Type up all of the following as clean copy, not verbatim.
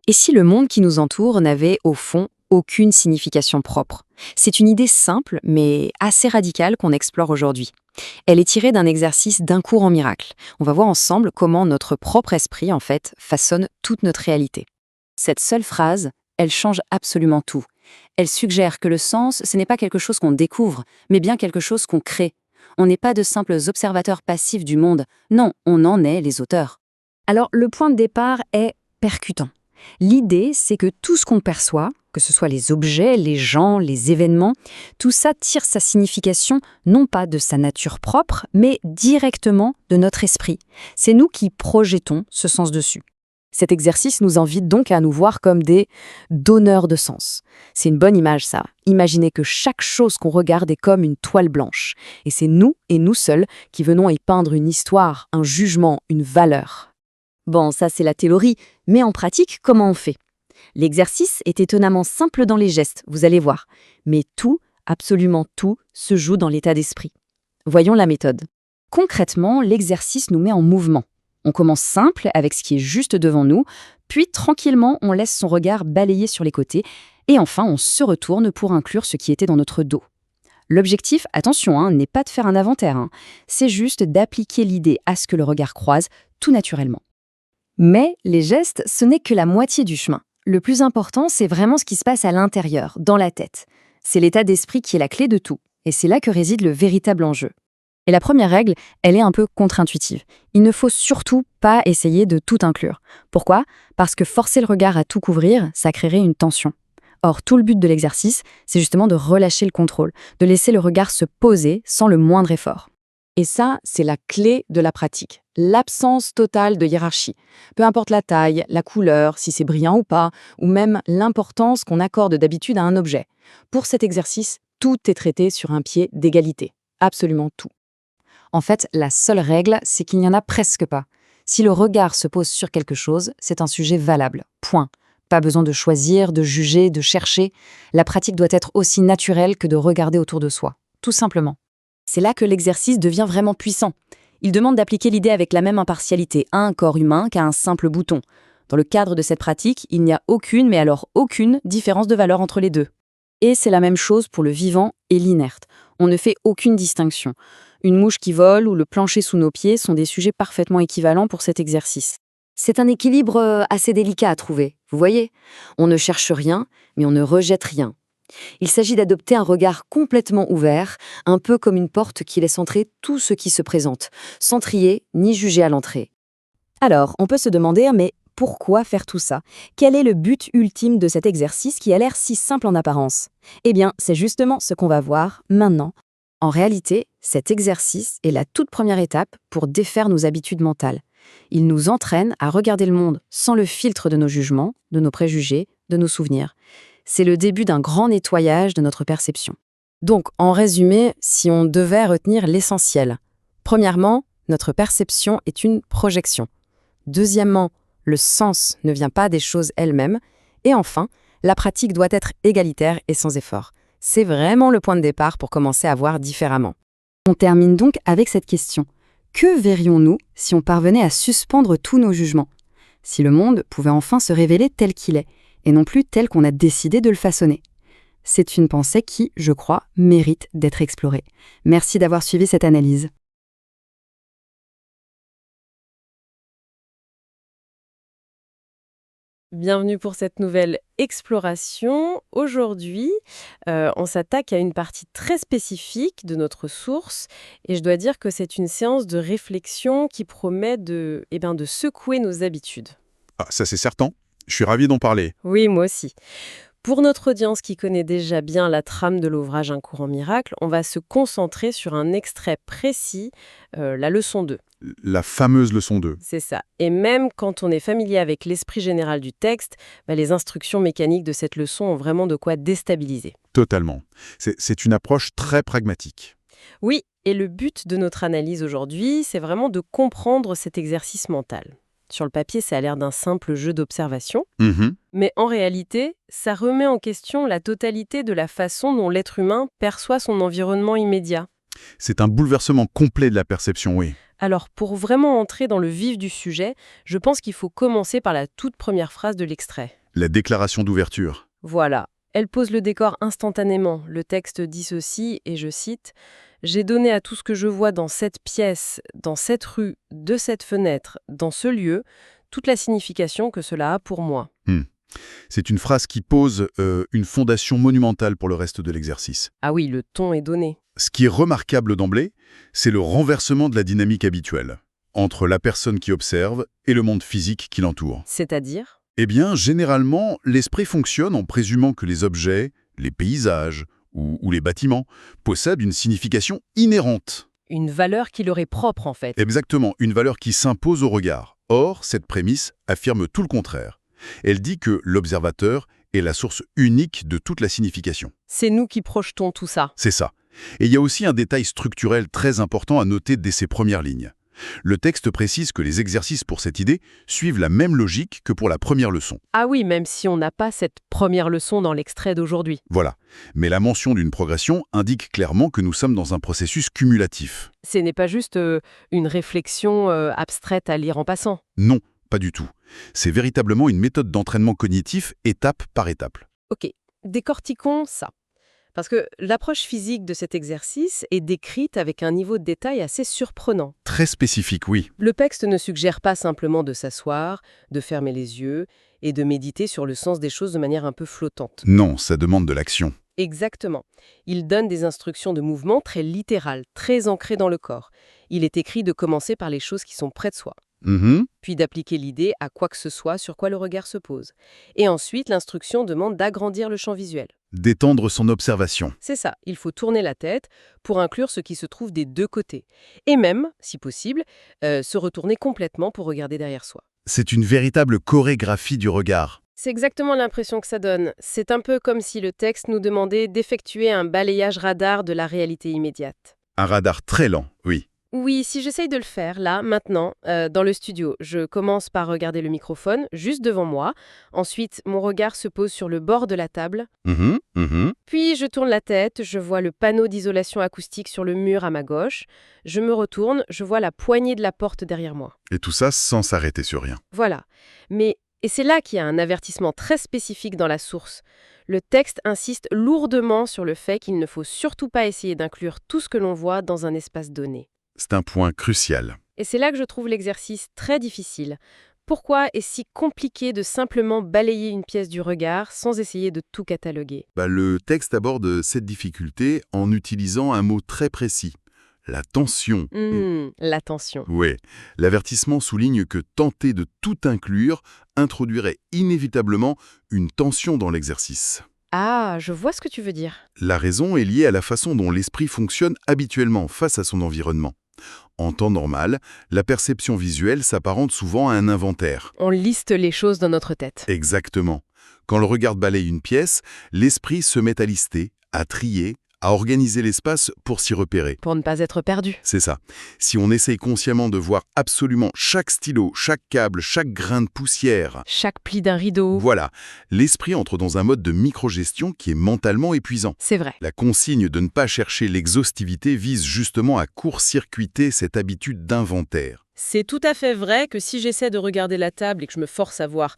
Et si le monde qui nous entoure n'avait, au fond, aucune signification propre? C'est une idée simple, mais assez radicale qu'on explore aujourd'hui. Elle est tirée d'un exercice d'un cours en miracle. On va voir ensemble comment notre propre esprit, en fait, façonne toute notre réalité. Cette seule phrase, elle change absolument tout. Elle suggère que le sens, ce n'est pas quelque chose qu'on découvre, mais bien quelque chose qu'on crée. On n'est pas de simples observateurs passifs du monde, non, on en est les auteurs. Alors, le point de départ est percutant. L'idée, c'est que tout ce qu'on perçoit, que ce soit les objets, les gens, les événements, tout ça tire sa signification non pas de sa nature propre, mais directement de notre esprit. C'est nous qui projetons ce sens dessus. Cet exercice nous invite donc à nous voir comme des donneurs de sens. C'est une bonne image, ça. Imaginez que chaque chose qu'on regarde est comme une toile blanche. Et c'est nous, et nous seuls, qui venons y peindre une histoire, un jugement, une valeur. Bon, ça c'est la théorie, mais en pratique, comment on fait? L'exercice est étonnamment simple dans les gestes, vous allez voir. Mais tout, absolument tout, se joue dans l'état d'esprit. Voyons la méthode. Concrètement, l'exercice nous met en mouvement. On commence simple, avec ce qui est juste devant nous, puis tranquillement, on laisse son regard balayer sur les côtés, et enfin, on se retourne pour inclure ce qui était dans notre dos. L'objectif, attention, n'est pas de faire un inventaire, c'est juste d'appliquer l'idée à ce que le regard croise tout naturellement. Mais les gestes, ce n'est que la moitié du chemin. Le plus important, c'est vraiment ce qui se passe à l'intérieur, dans la tête. C'est l'état d'esprit qui est la clé de tout, et c'est là que réside le véritable enjeu. Et la première règle, elle est un peu contre-intuitive. Il ne faut surtout pas essayer de tout inclure. Pourquoi? Parce que forcer le regard à tout couvrir, ça créerait une tension. Or, tout le but de l'exercice, c'est justement de relâcher le contrôle, de laisser le regard se poser sans le moindre effort. Et ça, c'est la clé de la pratique. L'absence totale de hiérarchie. Peu importe la taille, la couleur, si c'est brillant ou pas, ou même l'importance qu'on accorde d'habitude à un objet. Pour cet exercice, tout est traité sur un pied d'égalité. Absolument tout. En fait, la seule règle, c'est qu'il n'y en a presque pas. Si le regard se pose sur quelque chose, c'est un sujet valable. Point. Pas besoin de choisir, de juger, de chercher. La pratique doit être aussi naturelle que de regarder autour de soi. Tout simplement. C'est là que l'exercice devient vraiment puissant. Il demande d'appliquer l'idée avec la même impartialité à un corps humain qu'à un simple bouton. Dans le cadre de cette pratique, il n'y a aucune, mais alors aucune, différence de valeur entre les deux. Et c'est la même chose pour le vivant et l'inerte. On ne fait aucune distinction. Une mouche qui vole ou le plancher sous nos pieds sont des sujets parfaitement équivalents pour cet exercice. C'est un équilibre assez délicat à trouver, vous voyez? On ne cherche rien, mais on ne rejette rien. Il s'agit d'adopter un regard complètement ouvert, un peu comme une porte qui laisse entrer tout ce qui se présente, sans trier ni juger à l'entrée. Alors, on peut se demander, mais pourquoi faire tout ça? Quel est le but ultime de cet exercice qui a l'air si simple en apparence? Eh bien, c'est justement ce qu'on va voir maintenant. En réalité, cet exercice est la toute première étape pour défaire nos habitudes mentales. Il nous entraîne à regarder le monde sans le filtre de nos jugements, de nos préjugés, de nos souvenirs. C'est le début d'un grand nettoyage de notre perception. Donc, en résumé, si on devait retenir l'essentiel. Premièrement, notre perception est une projection. Deuxièmement, le sens ne vient pas des choses elles-mêmes. Et enfin, la pratique doit être égalitaire et sans effort. C'est vraiment le point de départ pour commencer à voir différemment. On termine donc avec cette question. Que verrions-nous si on parvenait à suspendre tous nos jugements? Si le monde pouvait enfin se révéler tel qu'il est, et non plus tel qu'on a décidé de le façonner? C'est une pensée qui, je crois, mérite d'être explorée. Merci d'avoir suivi cette analyse. Bienvenue pour cette nouvelle exploration. Aujourd'hui, on s'attaque à une partie très spécifique de notre source et je dois dire que c'est une séance de réflexion qui promet de secouer nos habitudes. Ah, ça c'est certain. Je suis ravi d'en parler. Oui, moi aussi. Pour notre audience qui connaît déjà bien la trame de l'ouvrage Un cours en miracle, on va se concentrer sur un extrait précis, la leçon 2. La fameuse leçon 2. C'est ça. Et même quand on est familier avec l'esprit général du texte, les instructions mécaniques de cette leçon ont vraiment de quoi déstabiliser. Totalement. C'est une approche très pragmatique. Oui, et le but de notre analyse aujourd'hui, c'est vraiment de comprendre cet exercice mental. Sur le papier, ça a l'air d'un simple jeu d'observation, mais en réalité, ça remet en question la totalité de la façon dont l'être humain perçoit son environnement immédiat. C'est un bouleversement complet de la perception, oui. Alors, pour vraiment entrer dans le vif du sujet, je pense qu'il faut commencer par la toute première phrase de l'extrait. La déclaration d'ouverture. Voilà, elle pose le décor instantanément. Le texte dit ceci, et je cite « J'ai donné à tout ce que je vois dans cette pièce, dans cette rue, de cette fenêtre, dans ce lieu, toute la signification que cela a pour moi. » C'est une phrase qui pose une fondation monumentale pour le reste de l'exercice. Ah oui, le ton est donné. Ce qui est remarquable d'emblée, c'est le renversement de la dynamique habituelle, entre la personne qui observe et le monde physique qui l'entoure. C'est-à-dire ? Eh bien, généralement, l'esprit fonctionne en présumant que les objets, les paysages ou les bâtiments possèdent une signification inhérente. Une valeur qui leur est propre, en fait. Exactement, une valeur qui s'impose au regard. Or, cette prémisse affirme tout le contraire. Elle dit que l'observateur est la source unique de toute la signification. C'est nous qui projetons tout ça. C'est ça. Et il y a aussi un détail structurel très important à noter dès ces premières lignes. Le texte précise que les exercices pour cette idée suivent la même logique que pour la première leçon. Ah oui, même si on n'a pas cette première leçon dans l'extrait d'aujourd'hui. Voilà. Mais la mention d'une progression indique clairement que nous sommes dans un processus cumulatif. Ce n'est pas juste une réflexion abstraite à lire en passant. Non, pas du tout. C'est véritablement une méthode d'entraînement cognitif étape par étape. Ok, décortiquons ça. Parce que l'approche physique de cet exercice est décrite avec un niveau de détail assez surprenant. Très spécifique, oui. Le texte ne suggère pas simplement de s'asseoir, de fermer les yeux et de méditer sur le sens des choses de manière un peu flottante. Non, ça demande de l'action. Exactement. Il donne des instructions de mouvement très littérales, très ancrées dans le corps. Il est écrit de commencer par les choses qui sont près de soi, puis d'appliquer l'idée à quoi que ce soit sur quoi le regard se pose. Et ensuite, l'instruction demande d'agrandir le champ visuel. D'étendre son observation. C'est ça, il faut tourner la tête pour inclure ce qui se trouve des deux côtés. Et même, si possible, se retourner complètement pour regarder derrière soi. C'est une véritable chorégraphie du regard. C'est exactement l'impression que ça donne. C'est un peu comme si le texte nous demandait d'effectuer un balayage radar de la réalité immédiate. Un radar très lent, oui. Oui, si j'essaye de le faire, là, maintenant, dans le studio, je commence par regarder le microphone, juste devant moi. Ensuite, mon regard se pose sur le bord de la table. Puis, je tourne la tête, je vois le panneau d'isolation acoustique sur le mur à ma gauche. Je me retourne, je vois la poignée de la porte derrière moi. Et tout ça sans s'arrêter sur rien. Voilà. Et c'est là qu'il y a un avertissement très spécifique dans la source. Le texte insiste lourdement sur le fait qu'il ne faut surtout pas essayer d'inclure tout ce que l'on voit dans un espace donné. C'est un point crucial. Et c'est là que je trouve l'exercice très difficile. Pourquoi est-ce si compliqué de simplement balayer une pièce du regard sans essayer de tout cataloguer ? Le texte aborde cette difficulté en utilisant un mot très précis. La tension. L'attention. Oui, l'avertissement souligne que tenter de tout inclure introduirait inévitablement une tension dans l'exercice. Ah, je vois ce que tu veux dire. La raison est liée à la façon dont l'esprit fonctionne habituellement face à son environnement. En temps normal, la perception visuelle s'apparente souvent à un inventaire. On liste les choses dans notre tête. Exactement. Quand le regard balaye une pièce, l'esprit se met à lister, à trier, à organiser l'espace pour s'y repérer. Pour ne pas être perdu. C'est ça. Si on essaye consciemment de voir absolument chaque stylo, chaque câble, chaque grain de poussière, Chaque pli d'un rideau. voilà, l'esprit entre dans un mode de microgestion qui est mentalement épuisant. C'est vrai. La consigne de ne pas chercher l'exhaustivité vise justement à court-circuiter cette habitude d'inventaire. C'est tout à fait vrai que si j'essaie de regarder la table et que je me force à voir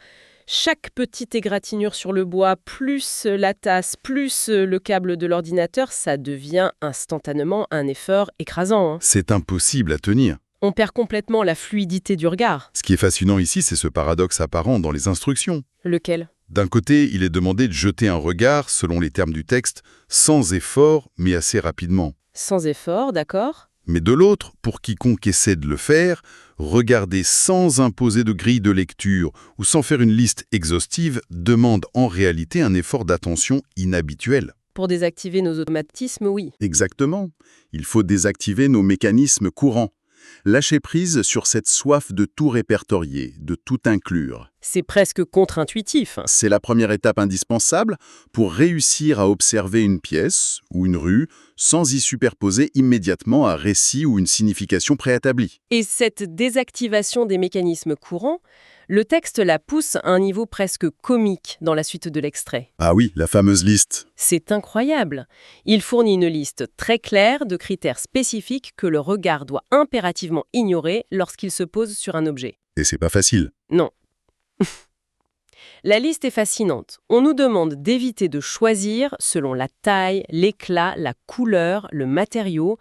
chaque petite égratignure sur le bois, plus la tasse, plus le câble de l'ordinateur, ça devient instantanément un effort écrasant. C'est impossible à tenir. On perd complètement la fluidité du regard. Ce qui est fascinant ici, c'est ce paradoxe apparent dans les instructions. Lequel ? D'un côté, il est demandé de jeter un regard, selon les termes du texte, sans effort, mais assez rapidement. Sans effort, d'accord ? Mais de l'autre, pour quiconque essaie de le faire, regarder sans imposer de grille de lecture ou sans faire une liste exhaustive demande en réalité un effort d'attention inhabituel. Pour désactiver nos automatismes, oui. Exactement. Il faut désactiver nos mécanismes courants. Lâcher prise sur cette soif de tout répertorier, de tout inclure. C'est presque contre-intuitif. C'est la première étape indispensable pour réussir à observer une pièce ou une rue sans y superposer immédiatement un récit ou une signification préétablie. Et cette désactivation des mécanismes courants, le texte la pousse à un niveau presque comique dans la suite de l'extrait. Ah oui, la fameuse liste. C'est incroyable. Il fournit une liste très claire de critères spécifiques que le regard doit impérativement ignorer lorsqu'il se pose sur un objet. Et c'est pas facile. Non. La liste est fascinante. On nous demande d'éviter de choisir selon la taille, l'éclat, la couleur, le matériau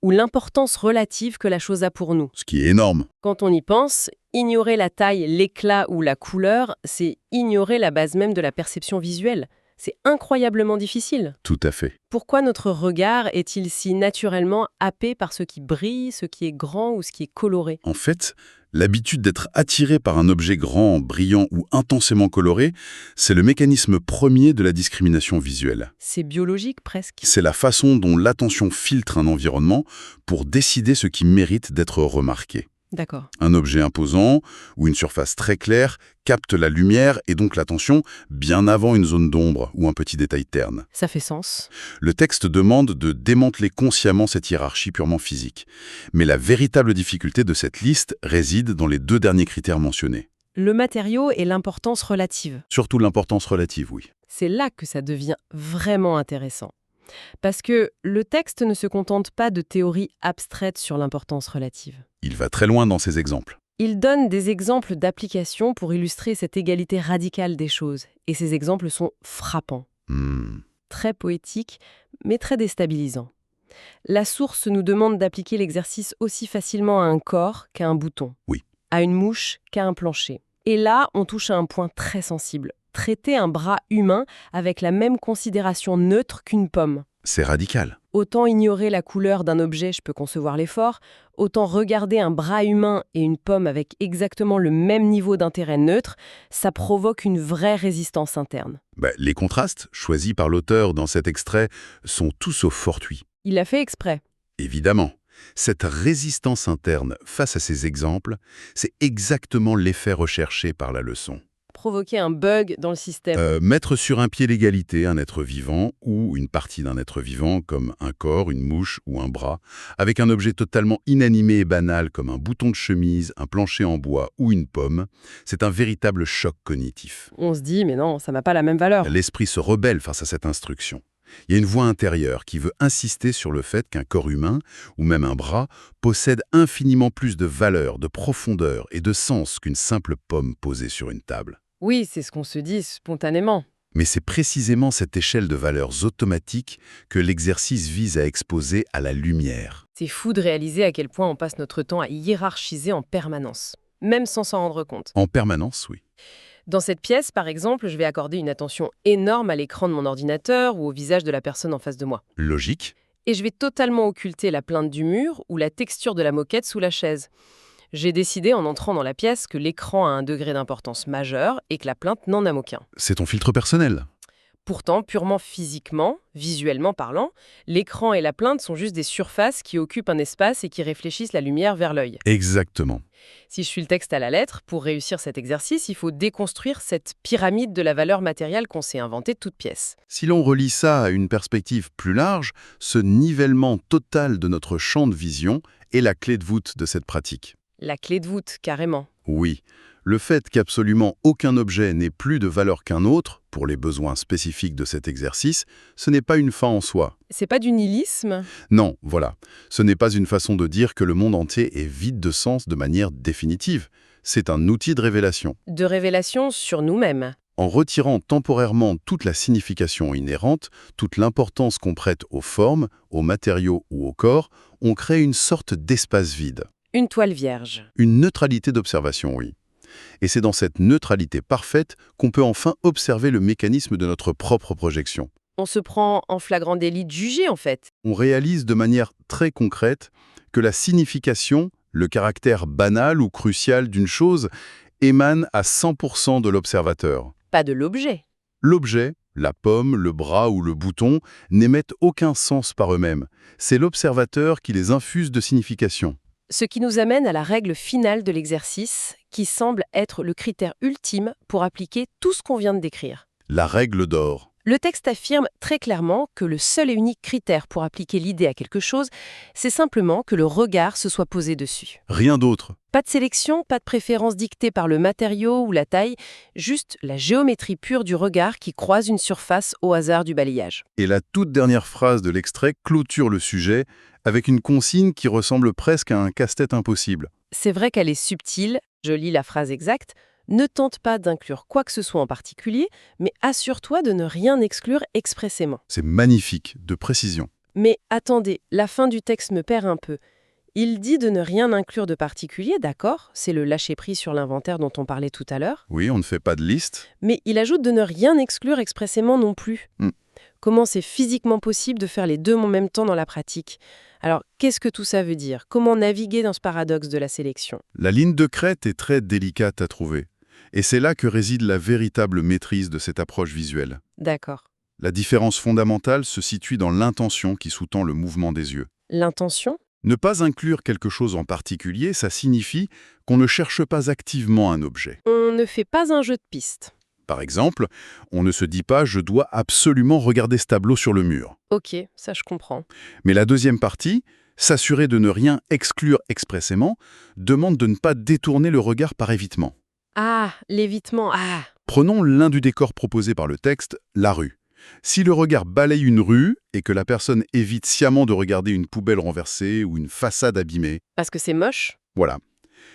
ou l'importance relative que la chose a pour nous. Ce qui est énorme. Quand on y pense, ignorer la taille, l'éclat ou la couleur, c'est ignorer la base même de la perception visuelle. C'est incroyablement difficile. Tout à fait. Pourquoi notre regard est-il si naturellement happé par ce qui brille, ce qui est grand ou ce qui est coloré? En fait, l'habitude d'être attiré par un objet grand, brillant ou intensément coloré, c'est le mécanisme premier de la discrimination visuelle. C'est biologique presque. C'est la façon dont l'attention filtre un environnement pour décider ce qui mérite d'être remarqué. D'accord. Un objet imposant ou une surface très claire capte la lumière et donc l'attention bien avant une zone d'ombre ou un petit détail terne. Ça fait sens. Le texte demande de démanteler consciemment cette hiérarchie purement physique. Mais la véritable difficulté de cette liste réside dans les deux derniers critères mentionnés. Le matériau et l'importance relative. Surtout l'importance relative, oui. C'est là que ça devient vraiment intéressant. Parce que le texte ne se contente pas de théories abstraites sur l'importance relative. Il va très loin dans ses exemples. Il donne des exemples d'applications pour illustrer cette égalité radicale des choses. Et ces exemples sont frappants, très poétiques, mais très déstabilisants. La source nous demande d'appliquer l'exercice aussi facilement à un corps qu'à un bouton. Oui. À une mouche qu'à un plancher. Et là, on touche à un point très sensible. Traiter un bras humain avec la même considération neutre qu'une pomme. C'est radical. Autant ignorer la couleur d'un objet, je peux concevoir l'effort, autant regarder un bras humain et une pomme avec exactement le même niveau d'intérêt neutre, ça provoque une vraie résistance interne. Les contrastes, choisis par l'auteur dans cet extrait, sont tout sauf fortuits. Il l'a fait exprès. Évidemment, cette résistance interne face à ces exemples, c'est exactement l'effet recherché par la leçon. Provoquer un bug dans le système. Mettre sur un pied d'égalité un être vivant ou une partie d'un être vivant comme un corps, une mouche ou un bras, avec un objet totalement inanimé et banal comme un bouton de chemise, un plancher en bois ou une pomme, c'est un véritable choc cognitif. On se dit, mais non, ça n'a pas la même valeur. L'esprit se rebelle face à cette instruction. Il y a une voix intérieure qui veut insister sur le fait qu'un corps humain, ou même un bras, possède infiniment plus de valeur, de profondeur et de sens qu'une simple pomme posée sur une table. Oui, c'est ce qu'on se dit spontanément. Mais c'est précisément cette échelle de valeurs automatiques que l'exercice vise à exposer à la lumière. C'est fou de réaliser à quel point on passe notre temps à hiérarchiser en permanence, même sans s'en rendre compte. En permanence, oui. Dans cette pièce, par exemple, je vais accorder une attention énorme à l'écran de mon ordinateur ou au visage de la personne en face de moi. Logique. Et je vais totalement occulter la plainte du mur ou la texture de la moquette sous la chaise. J'ai décidé en entrant dans la pièce que l'écran a un degré d'importance majeur et que la plainte n'en a aucun. C'est ton filtre personnel. Pourtant, purement physiquement, visuellement parlant, l'écran et la plainte sont juste des surfaces qui occupent un espace et qui réfléchissent la lumière vers l'œil. Exactement. Si je suis le texte à la lettre, pour réussir cet exercice, il faut déconstruire cette pyramide de la valeur matérielle qu'on s'est inventée toute pièce. Si l'on relie ça à une perspective plus large, ce nivellement total de notre champ de vision est la clé de voûte de cette pratique. La clé de voûte, carrément. Oui, le fait qu'absolument aucun objet n'ait plus de valeur qu'un autre, pour les besoins spécifiques de cet exercice, ce n'est pas une fin en soi. C'est pas du nihilisme? Non, voilà. Ce n'est pas une façon de dire que le monde entier est vide de sens de manière définitive. C'est un outil de révélation. De révélation sur nous-mêmes. En retirant temporairement toute la signification inhérente, toute l'importance qu'on prête aux formes, aux matériaux ou au corps, on crée une sorte d'espace vide. Une toile vierge. Une neutralité d'observation, oui. Et c'est dans cette neutralité parfaite qu'on peut enfin observer le mécanisme de notre propre projection. On se prend en flagrant délit de juger, en fait. On réalise de manière très concrète que la signification, le caractère banal ou crucial d'une chose, émane à 100% de l'observateur. Pas de l'objet. L'objet, la pomme, le bras ou le bouton, n'émettent aucun sens par eux-mêmes. C'est l'observateur qui les infuse de signification. Ce qui nous amène à la règle finale de l'exercice, qui semble être le critère ultime pour appliquer tout ce qu'on vient de décrire. La règle d'or. Le texte affirme très clairement que le seul et unique critère pour appliquer l'idée à quelque chose, c'est simplement que le regard se soit posé dessus. Rien d'autre. Pas de sélection, pas de préférence dictée par le matériau ou la taille, juste la géométrie pure du regard qui croise une surface au hasard du balayage. Et la toute dernière phrase de l'extrait clôture le sujet avec une consigne qui ressemble presque à un casse-tête impossible. C'est vrai qu'elle est subtile, je lis la phrase exacte, ne tente pas d'inclure quoi que ce soit en particulier, mais assure-toi de ne rien exclure expressément. C'est magnifique, de précision. Mais attendez, la fin du texte me perd un peu. Il dit de ne rien inclure de particulier, d'accord, c'est le lâcher-prise sur l'inventaire dont on parlait tout à l'heure, Oui, on ne fait pas de liste. mais il ajoute de ne rien exclure expressément non plus. Comment c'est physiquement possible de faire les deux en même temps dans la pratique? Alors, qu'est-ce que tout ça veut dire? Comment naviguer dans ce paradoxe de la sélection? La ligne de crête est très délicate à trouver. Et c'est là que réside la véritable maîtrise de cette approche visuelle. D'accord. La différence fondamentale se situe dans l'intention qui sous-tend le mouvement des yeux. L'intention? Ne pas inclure quelque chose en particulier, ça signifie qu'on ne cherche pas activement un objet. On ne fait pas un jeu de piste. Par exemple, on ne se dit pas « je dois absolument regarder ce tableau sur le mur ». Ok, ça je comprends. Mais la deuxième partie, s'assurer de ne rien exclure expressément, demande de ne pas détourner le regard par évitement. Ah, l'évitement, ah. Prenons l'un du décor proposé par le texte, la rue. Si le regard balaye une rue et que la personne évite sciemment de regarder une poubelle renversée ou une façade abîmée, Parce que c'est moche? voilà.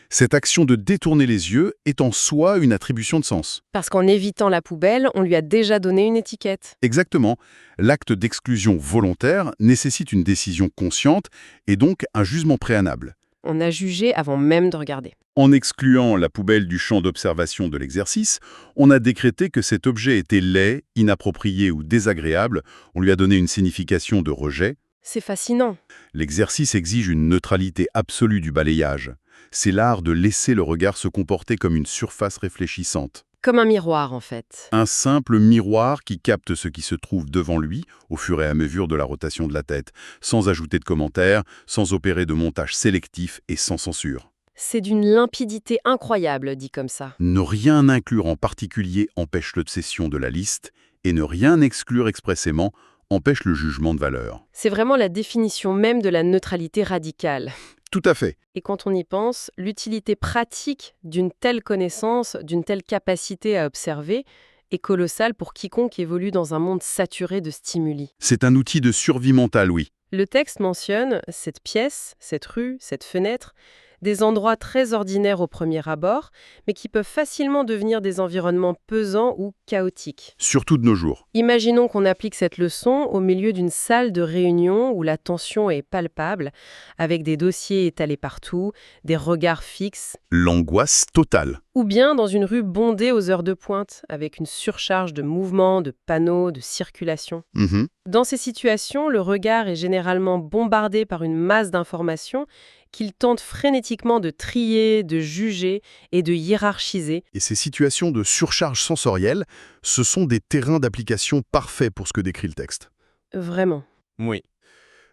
Cette action de détourner les yeux est en soi une attribution de sens. Parce qu'en évitant la poubelle, on lui a déjà donné une étiquette. Exactement. L'acte d'exclusion volontaire nécessite une décision consciente et donc un jugement préalable. On a jugé avant même de regarder. En excluant la poubelle du champ d'observation de l'exercice, on a décrété que cet objet était laid, inapproprié ou désagréable. On lui a donné une signification de rejet. C'est fascinant. L'exercice exige une neutralité absolue du balayage. C'est l'art de laisser le regard se comporter comme une surface réfléchissante. Comme un miroir, en fait. Un simple miroir qui capte ce qui se trouve devant lui au fur et à mesure de la rotation de la tête, sans ajouter de commentaires, sans opérer de montage sélectif et sans censure. C'est d'une limpidité incroyable, dit comme ça. Ne rien inclure en particulier empêche l'obsession de la liste, et ne rien exclure expressément empêche le jugement de valeur. C'est vraiment la définition même de la neutralité radicale. Tout à fait. Et quand on y pense, l'utilité pratique d'une telle connaissance, d'une telle capacité à observer, est colossale pour quiconque évolue dans un monde saturé de stimuli. C'est un outil de survie mentale, oui. Le texte mentionne cette pièce, cette rue, cette fenêtre, des endroits très ordinaires au premier abord, mais qui peuvent facilement devenir des environnements pesants ou chaotiques. Surtout de nos jours. Imaginons qu'on applique cette leçon au milieu d'une salle de réunion où la tension est palpable, avec des dossiers étalés partout, des regards fixes, L'angoisse totale. ou bien dans une rue bondée aux heures de pointe, avec une surcharge de mouvements, de panneaux, de circulation. Dans ces situations, le regard est généralement bombardé par une masse d'informations qu'il tente frénétiquement de trier, de juger et de hiérarchiser. Et ces situations de surcharge sensorielle, ce sont des terrains d'application parfaits pour ce que décrit le texte. Vraiment. Oui.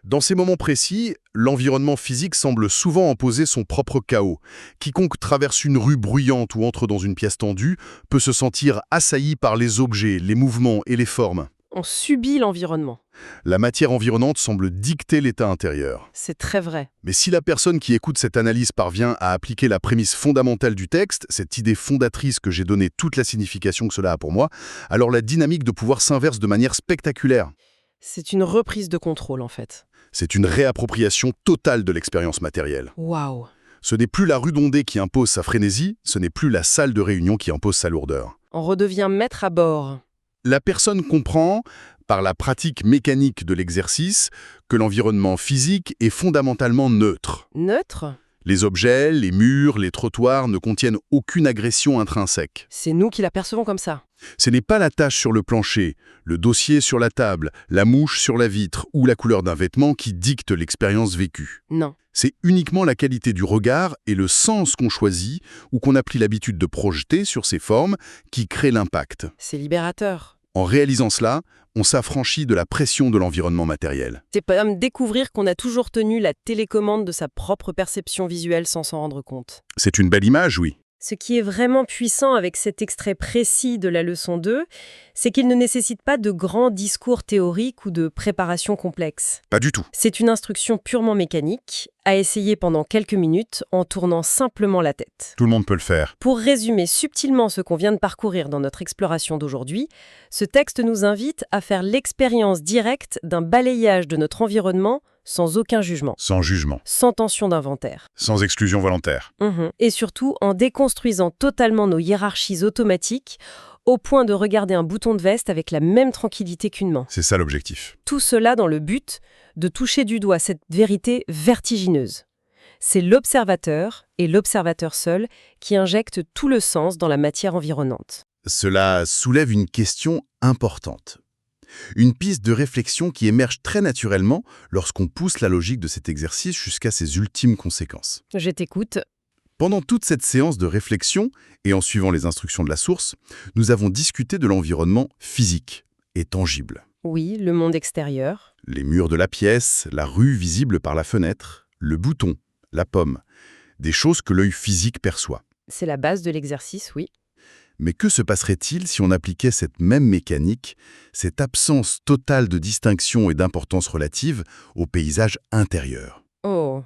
Dans ces moments précis, l'environnement physique semble souvent imposer son propre chaos. Quiconque traverse une rue bruyante ou entre dans une pièce tendue peut se sentir assailli par les objets, les mouvements et les formes. On subit l'environnement. La matière environnante semble dicter l'état intérieur. C'est très vrai. Mais si la personne qui écoute cette analyse parvient à appliquer la prémisse fondamentale du texte, cette idée fondatrice que j'ai donné toute la signification que cela a pour moi, alors la dynamique de pouvoir s'inverse de manière spectaculaire. C'est une reprise de contrôle, en fait. C'est une réappropriation totale de l'expérience matérielle. Waouh! Ce n'est plus la rue Dondé qui impose sa frénésie, ce n'est plus la salle de réunion qui impose sa lourdeur. On redevient maître à bord. La personne comprend, par la pratique mécanique de l'exercice, que l'environnement physique est fondamentalement neutre. Neutre? Les objets, les murs, les trottoirs ne contiennent aucune agression intrinsèque. C'est nous qui l'apercevons comme ça. Ce n'est pas la tache sur le plancher, le dossier sur la table, la mouche sur la vitre ou la couleur d'un vêtement qui dictent l'expérience vécue. Non. C'est uniquement la qualité du regard et le sens qu'on choisit ou qu'on a pris l'habitude de projeter sur ces formes qui créent l'impact. C'est libérateur. En réalisant cela, on s'affranchit de la pression de l'environnement matériel. C'est pas me découvrir qu'on a toujours tenu la télécommande de sa propre perception visuelle sans s'en rendre compte. C'est une belle image, oui. Ce qui est vraiment puissant avec cet extrait précis de la leçon 2, c'est qu'il ne nécessite pas de grands discours théoriques ou de préparation complexe. Pas du tout. C'est une instruction purement mécanique, à essayer pendant quelques minutes en tournant simplement la tête. Tout le monde peut le faire. Pour résumer subtilement ce qu'on vient de parcourir dans notre exploration d'aujourd'hui, ce texte nous invite à faire l'expérience directe d'un balayage de notre environnement sans aucun jugement, Sans jugement. sans tension d'inventaire. Sans exclusion volontaire. Et surtout en déconstruisant totalement nos hiérarchies automatiques au point de regarder un bouton de veste avec la même tranquillité qu'une main. C'est ça l'objectif. Tout cela dans le but de toucher du doigt cette vérité vertigineuse. C'est l'observateur, et l'observateur seul, qui injecte tout le sens dans la matière environnante. Cela soulève une question importante. Une piste de réflexion qui émerge très naturellement lorsqu'on pousse la logique de cet exercice jusqu'à ses ultimes conséquences. Je t'écoute. Pendant toute cette séance de réflexion, et en suivant les instructions de la source, nous avons discuté de l'environnement physique et tangible. Oui, le monde extérieur. Les murs de la pièce, la rue visible par la fenêtre, le bouton, la pomme, des choses que l'œil physique perçoit. C'est la base de l'exercice, oui. Mais que se passerait-il si on appliquait cette même mécanique, cette absence totale de distinction et d'importance relative au paysage intérieur? Oh,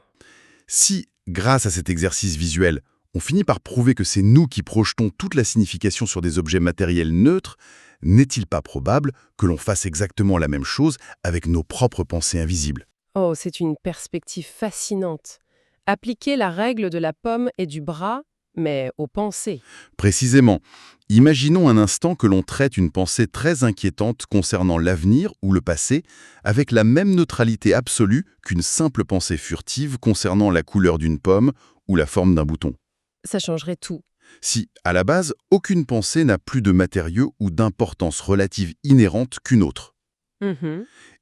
Si, grâce à cet exercice visuel, on finit par prouver que c'est nous qui projetons toute la signification sur des objets matériels neutres, n'est-il pas probable que l'on fasse exactement la même chose avec nos propres pensées invisibles? oh, c'est une perspective fascinante. Appliquer la règle de la pomme et du bras, mais aux pensées. Précisément, imaginons un instant que l'on traite une pensée très inquiétante concernant l'avenir ou le passé avec la même neutralité absolue qu'une simple pensée furtive concernant la couleur d'une pomme ou la forme d'un bouton. Ça changerait tout. Si, à la base, aucune pensée n'a plus de matériau ou d'importance relative inhérente qu'une autre,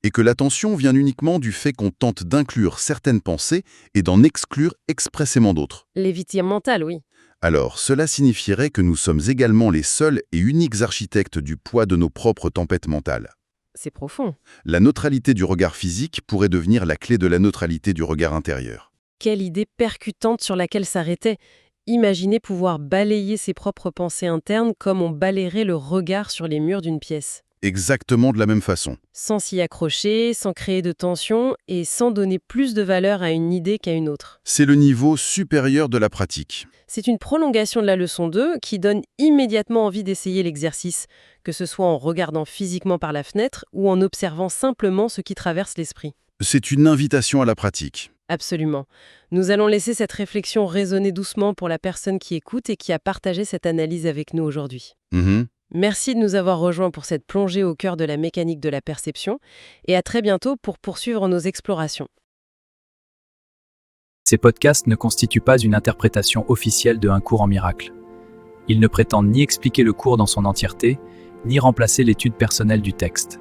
et que l'attention vient uniquement du fait qu'on tente d'inclure certaines pensées et d'en exclure expressément d'autres. L'évitement mental, oui. Alors, cela signifierait que nous sommes également les seuls et uniques architectes du poids de nos propres tempêtes mentales. C'est profond. La neutralité du regard physique pourrait devenir la clé de la neutralité du regard intérieur. Quelle idée percutante sur laquelle s'arrêter. Imaginez pouvoir balayer ses propres pensées internes comme on balayerait le regard sur les murs d'une pièce. Exactement de la même façon. Sans s'y accrocher, sans créer de tension et sans donner plus de valeur à une idée qu'à une autre. C'est le niveau supérieur de la pratique. C'est une prolongation de la leçon 2 qui donne immédiatement envie d'essayer l'exercice, que ce soit en regardant physiquement par la fenêtre ou en observant simplement ce qui traverse l'esprit. C'est une invitation à la pratique. Absolument. Nous allons laisser cette réflexion résonner doucement pour la personne qui écoute et qui a partagé cette analyse avec nous aujourd'hui. Merci de nous avoir rejoints pour cette plongée au cœur de la mécanique de la perception et à très bientôt pour poursuivre nos explorations. Ces podcasts ne constituent pas une interprétation officielle de Un cours en miracle. Ils ne prétendent ni expliquer le cours dans son entièreté, ni remplacer l'étude personnelle du texte.